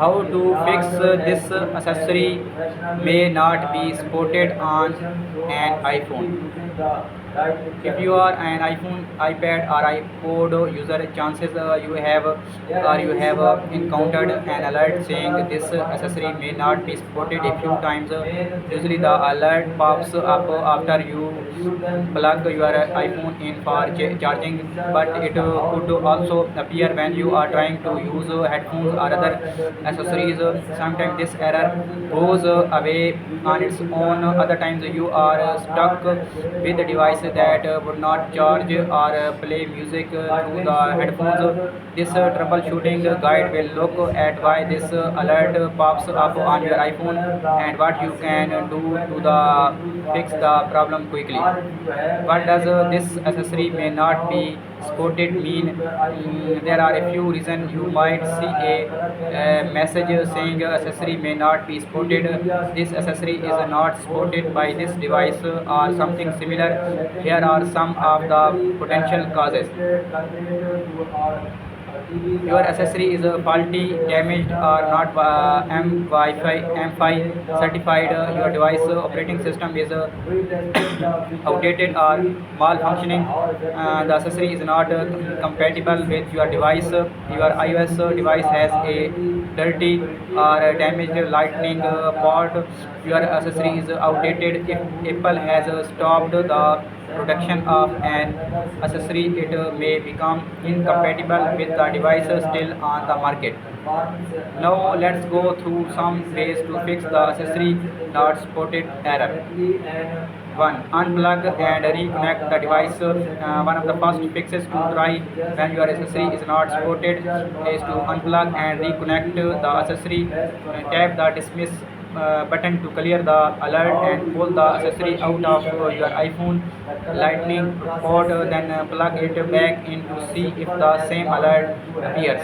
How to fix this accessory may not be spotted on an iPhone. If you are an iPhone, iPad, or iPod user, chances you have encountered an alert saying this accessory may not be spotted a few times. Usually, the alert pops up after you plug your iPhone in for charging, but it could also appear when you are trying to use headphones or other accessories. Sometimes this error goes away on its own. Other times you are stuck with a device that would not charge or play music through the headphones. This troubleshooting guide will look at why this alert pops up on your iPhone and what you can do to fix the problem quickly. What does this accessory may not be spotted mean? There are a few reasons you might see a message saying accessory may not be spotted. This accessory is not spotted by this device or something similar. Here are some of the potential causes. Your accessory is faulty, damaged, or not M5 certified. Your device operating system is outdated or malfunctioning. The accessory is not compatible with your device. Your iOS device has a dirty or damaged lightning port. Your accessory is outdated. If Apple has stopped the production of an accessory, it may become incompatible with the device still on the market. Now let's go through some ways to fix the accessory not spotted error. 1. Unplug and reconnect the device. One of the first fixes to try when your accessory is not spotted is to unplug and reconnect the accessory. Tap the dismiss button to clear the alert and pull the accessory out of your iPhone lightning port, then plug it back in to see if the same alert appears.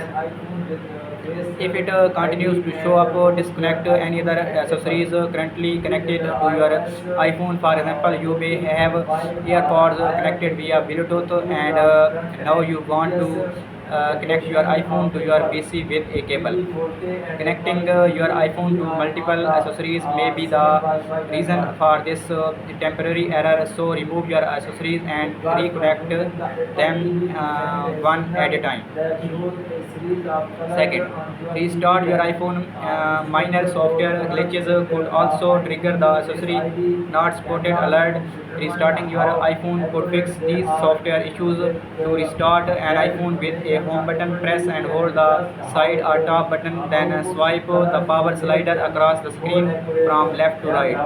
If it continues to show up, disconnect any other accessories currently connected to your iPhone. For example, you may have AirPods connected via Bluetooth, and now you want to connect your iPhone to your PC with a cable. Connecting your iPhone to multiple accessories may be the reason for this temporary error. So remove your accessories and reconnect them one at a time. Second, restart your iPhone. Minor software glitches could also trigger the accessory not spotted alert. Restarting your iPhone could fix these software issues. To restart an iPhone with a home button, press and hold the side or top button, then swipe the power slider across the screen from left to right.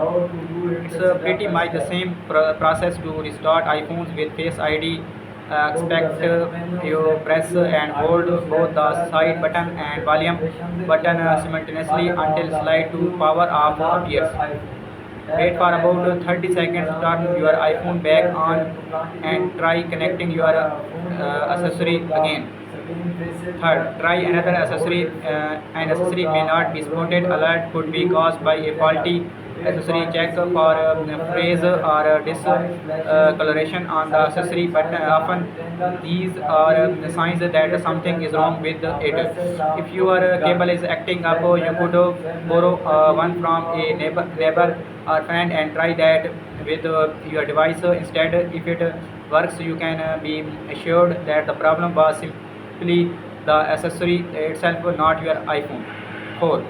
It's pretty much the same process to restart iPhones with Face ID. Expect you press and hold both the side button and volume button simultaneously until slide to power off appears. Wait for about 30 seconds, turn your iPhone back on and try connecting your accessory again. Third, try another accessory. An accessory may not be spotted. Alert could be caused by a faulty accessory. Check for phrase or discoloration on the accessory button. Often these are signs that something is wrong with it. If your cable is acting up, you could borrow one from a neighbor or friend and try that with your device instead. If it works, you can be assured that the problem was simply the accessory itself, not your iPhone. 4.